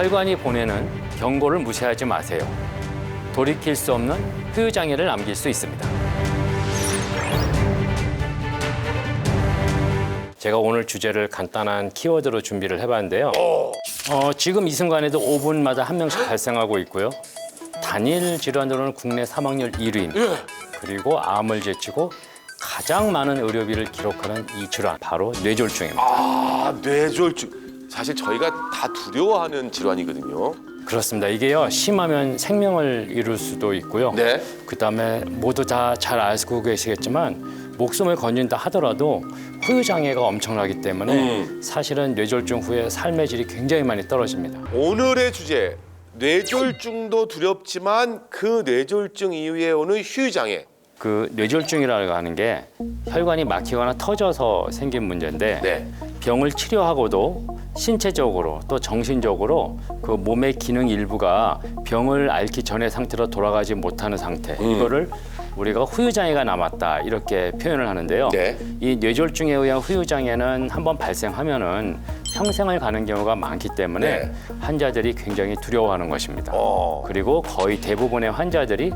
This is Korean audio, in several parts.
혈관이 보내는 경고를 무시하지 마세요. 돌이킬 수 없는 후유장애를 남길 수 있습니다. 제가 오늘 주제를 간단한 키워드로 준비를 해봤는데요. 지금 이 순간에도 5분마다 한 명씩 발생하고 있고요. 단일 질환으로는 국내 사망률 1위입니다. 그리고 암을 제치고 가장 많은 의료비를 기록하는 이 질환, 바로 뇌졸중입니다. 아, 뇌졸중. 사실 저희가 다 두려워하는 질환이거든요. 그렇습니다. 이게요, 심하면 생명을 잃을 수도 있고요. 네. 그다음에 모두 다 잘 알고 계시겠지만 목숨을 건진다 하더라도 후유장애가 엄청나기 때문에 사실은 뇌졸중 후에 삶의 질이 굉장히 많이 떨어집니다. 오늘의 주제, 뇌졸중도 두렵지만 그 뇌졸중 이후에 오는 후유장애. 그 뇌졸중이라고 하는 게 혈관이 막히거나 터져서 생긴 문제인데 네. 병을 치료하고도 신체적으로 또 정신적으로 그 몸의 기능 일부가 병을 앓기 전의 상태로 돌아가지 못하는 상태, 이거를 우리가 후유장애가 남았다 이렇게 표현을 하는데요. 네. 이 뇌졸중에 의한 후유장애는 한번 발생하면은 평생을 가는 경우가 많기 때문에 네. 환자들이 굉장히 두려워하는 것입니다. 그리고 거의 대부분의 환자들이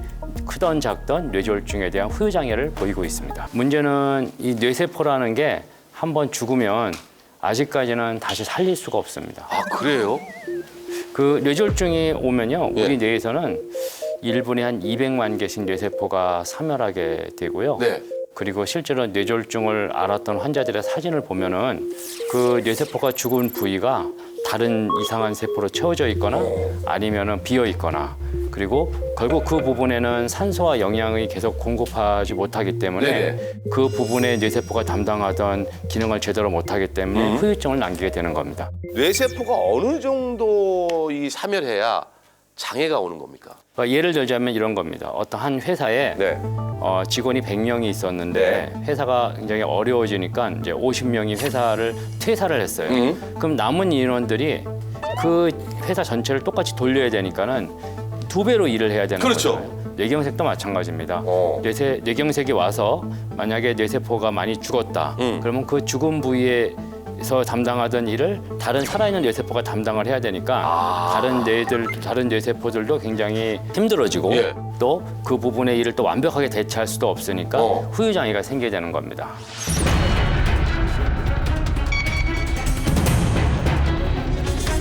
크던 작던 뇌졸중에 대한 후유장애를 보이고 있습니다. 문제는 이 뇌세포라는 게 한번 죽으면 아직까지는 다시 살릴 수가 없습니다. 아, 그래요? 그 뇌졸중이 오면요, 우리 예. 뇌에서는 1분에 한 200만 개씩 뇌세포가 사멸하게 되고요. 네. 그리고 실제로 뇌졸중을 앓았던 환자들의 사진을 보면은 그 뇌세포가 죽은 부위가 다른 이상한 세포로 채워져 있거나 아니면은 비어 있거나, 그리고 결국 그 부분에는 산소와 영양이 계속 공급하지 못하기 때문에 네네. 그 부분의 뇌세포가 담당하던 기능을 제대로 못하기 때문에 후유증을 남기게 되는 겁니다. 뇌세포가 어느 정도 이 사멸해야 장애가 오는 겁니까? 그러니까 예를 들자면 이런 겁니다. 어떤 한 회사에 네. 직원이 100명이 있었는데 회사가 굉장히 어려워지니까 이제 50명이 회사를 퇴사를 했어요. 그럼 남은 인원들이 그 회사 전체를 똑같이 돌려야 되니까는 2배로 일을 해야 되는 그렇죠. 거잖아요. 뇌경색도 마찬가지입니다. 어. 뇌경색이 와서 만약에 뇌세포가 많이 죽었다. 그러면 그 죽은 부위에서 담당하던 일을 다른 살아있는 뇌세포가 담당을 해야 되니까 다른 뇌세포들도 굉장히 힘들어지고 예. 또 그 부분의 일을 또 완벽하게 대체할 수도 없으니까 후유장애가 생기게 되는 겁니다.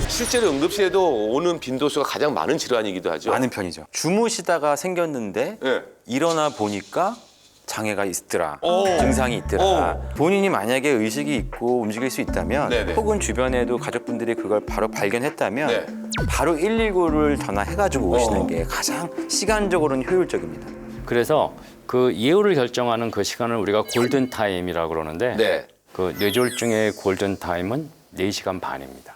실제로 응급실에도 오는 빈도수가 가장 많은 질환이기도 하죠. 많은 편이죠. 주무시다가 생겼는데 네. 일어나 보니까 장애가 있더라, 오. 증상이 있더라. 오. 본인이 만약에 의식이 있고 움직일 수 있다면 네네. 혹은 주변에도 가족분들이 그걸 바로 발견했다면 네. 바로 119를 전화해가지고 오시는 게 가장 시간적으로는 효율적입니다. 그래서 그 예후를 결정하는 그 시간을 우리가 골든 타임이라고 그러는데 네. 그 뇌졸중의 골든 타임은 4시간 반입니다.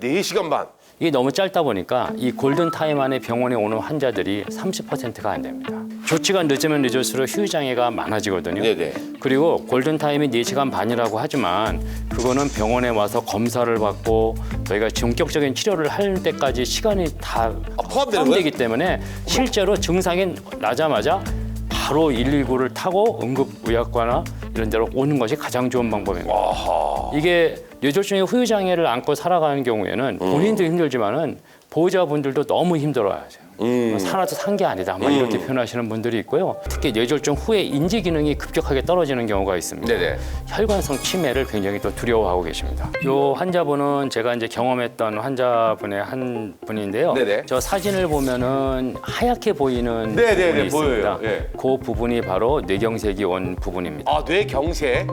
4시간 반. 이게 너무 짧다 보니까 이 골든 타임 안에 병원에 오는 환자들이 30%가 안 됩니다. 조치가 늦으면 늦을수록 후유장애가 많아지거든요. 네네. 그리고 골든 타임이 4시간 반이라고 하지만 그거는 병원에 와서 검사를 받고 저희가 본격적인 치료를 할 때까지 시간이 다 포함되는 포함되기 때문에 실제로 증상이 나자마자 바로 119를 타고 응급의학과나 이런 데로 오는 것이 가장 좋은 방법입니다. 이게 뇌졸중의 후유장애를 안고 살아가는 경우에는 본인도 힘들지만은 보호자분들도 너무 힘들어하죠. 살아도 산 게 아니다, 막 이렇게 표현하시는 분들이 있고요. 특히 뇌졸중 후에 인지 기능이 급격하게 떨어지는 경우가 있습니다. 네네. 혈관성 치매를 굉장히 또 두려워하고 계십니다. 이 환자분은 제가 이제 경험했던 환자분의 한 분인데요. 네네. 저 사진을 보면은 하얗게 보이는 네네네, 부분이 있습니다. 보여요. 예. 그 부분이 바로 뇌경색이 온 부분입니다. 아, 뇌경색.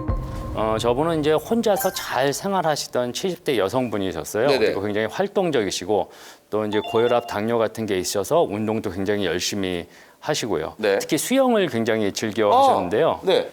저분은 이제 혼자서 잘 생활하시던 70대 여성분이셨어요. 네네. 그리고 굉장히 활동적이시고 또 이제 고혈압, 당뇨 같은 게 있어서 운동도 굉장히 열심히 하시고요. 네. 특히 수영을 굉장히 즐겨 하셨는데요. 네.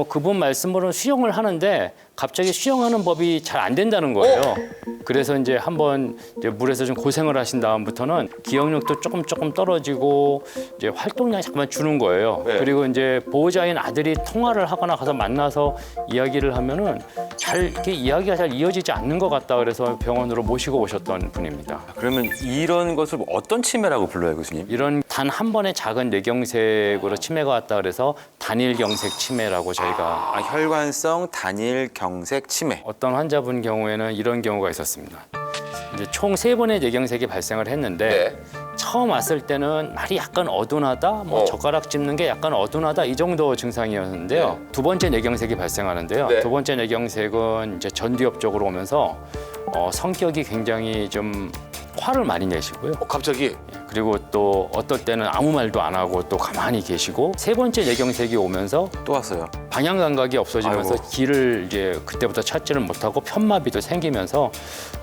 그분 말씀으로는 수영을 하는데 갑자기 수영하는 법이 잘 안 된다는 거예요. 그래서 이제 한번 이제 물에서 좀 고생을 하신 다음부터는 기억력도 조금 떨어지고 이제 활동량이 잠깐만 주는 거예요. 네. 그리고 이제 보호자인 아들이 통화를 하거나 가서 만나서 이야기를 하면은 잘 이렇게 이야기가 잘 이어지지 않는 것 같다. 그래서 병원으로 모시고 오셨던 분입니다. 그러면 이런 것을 어떤 치매라고 불러요, 교수님? 이런 단 한 번의 작은 뇌경색으로 치매가 왔다 그래서 단일경색 치매라고 저희가 혈관성 단일 경색 치매. 어떤 환자분 경우에는 이런 경우가 있었습니다. 이제 총 3번의 뇌경색이 발생을 했는데 네. 처음 왔을 때는 말이 약간 어둔하다, 뭐 젓가락 찝는 게 약간 어둔하다 이 정도 증상이었는데요. 두 번째 뇌경색이 발생하는데요. 네. 두 번째 뇌경색은 이제 전두엽 쪽으로 오면서 성격이 굉장히 좀 화를 많이 내시고요. 갑자기 그리고 또 어떨 때는 아무 말도 안 하고 또 가만히 계시고 세 번째 뇌경색이 오면서 또 왔어요. 방향 감각이 없어지면서 아이고. 길을 이제 그때부터 찾지를 못하고 편마비도 생기면서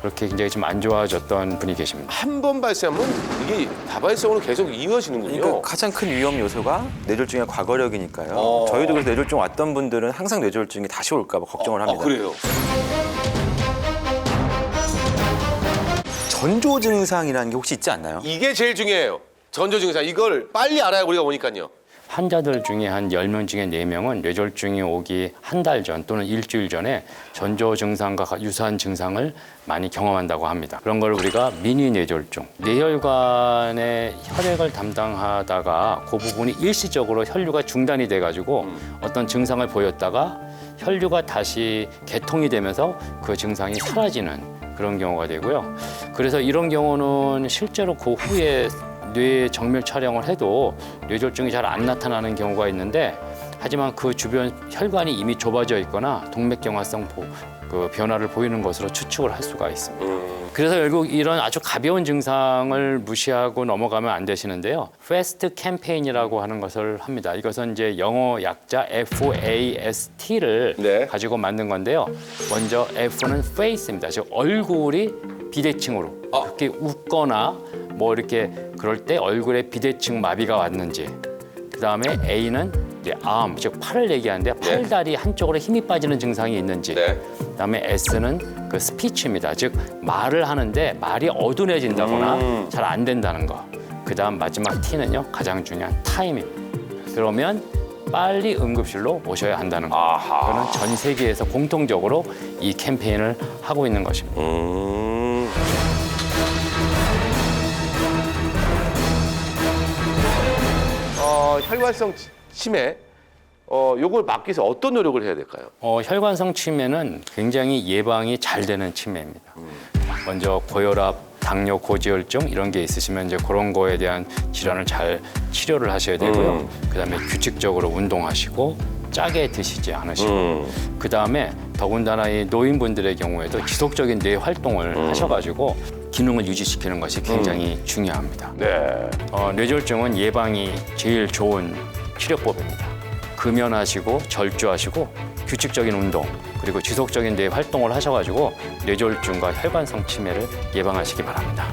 그렇게 굉장히 좀 안 좋아졌던 분이 계십니다. 한 번 발생하면 이게 다발성으로 계속 이어지는군요. 그러니까 가장 큰 위험 요소가 뇌졸중의 과거력이니까요. 어. 저희도 그래서 뇌졸중 왔던 분들은 항상 뇌졸중이 다시 올까 봐 걱정을 합니다. 그래요. 전조 증상이라는 게 혹시 있지 않나요? 이게 제일 중요해요. 전조 증상. 이걸 빨리 알아야 우리가 오니까요. 환자들 중에 한 10명 중에 4명은 뇌졸중이 오기 한 달 전 또는 일주일 전에 전조 증상과 유사한 증상을 많이 경험한다고 합니다. 그런 걸 우리가 미니 뇌졸중. 뇌혈관의 혈액을 담당하다가 그 부분이 일시적으로 혈류가 중단이 돼가지고 어떤 증상을 보였다가 혈류가 다시 개통이 되면서 그 증상이 사라지는 그런 경우가 되고요. 그래서 이런 경우는 실제로 그 후에 뇌 정밀 촬영을 해도 뇌졸중이 잘 안 나타나는 경우가 있는데 하지만 그 주변 혈관이 이미 좁아져 있거나 동맥경화성 그 변화를 보이는 것으로 추측을 할 수가 있습니다. 그래서 결국 이런 아주 가벼운 증상을 무시하고 넘어가면 안 되시는데요. FAST 캠페인이라고 하는 것을 합니다. 이것은 이제 영어 약자 FAST를 네. 가지고 만든 건데요. 먼저 F는 face입니다. 즉 얼굴이 비대칭으로 그렇게 웃거나 뭐 이렇게 그럴 때 얼굴에 비대칭 마비가 왔는지, 그 다음에 A는 이제 arm, 즉 팔을 얘기하는데 팔다리 한쪽으로 힘이 빠지는 증상이 있는지, 네. 그다음에 S는 그 스피치입니다. 즉 말을 하는데 말이 어둔해진다거나 잘 안 된다는 거. 그다음 마지막 T는요 가장 중요한 타임입니다. 그러면 빨리 응급실로 모셔야 한다는 거. 아하. 그거는 전 세계에서 공통적으로 이 캠페인을 하고 있는 것입니다. 혈관성 치매, 요걸 막기 위해서 어떤 노력을 해야 될까요? 혈관성 치매는 굉장히 예방이 잘 되는 치매입니다. 먼저 고혈압, 당뇨, 고지혈증 이런 게 있으시면 이제 그런 거에 대한 질환을 잘 치료를 하셔야 되고요. 그다음에 규칙적으로 운동하시고 짜게 드시지 않으시고 그다음에 더군다나 이 노인분들의 경우에도 지속적인 뇌 활동을 하셔가지고 기능을 유지시키는 것이 굉장히 중요합니다. 네. 뇌졸중은 예방이 제일 좋은 치료법입니다. 금연하시고 절주하시고 규칙적인 운동 그리고 지속적인 뇌 활동을 하셔가지고 뇌졸중과 혈관성 치매를 예방하시기 바랍니다.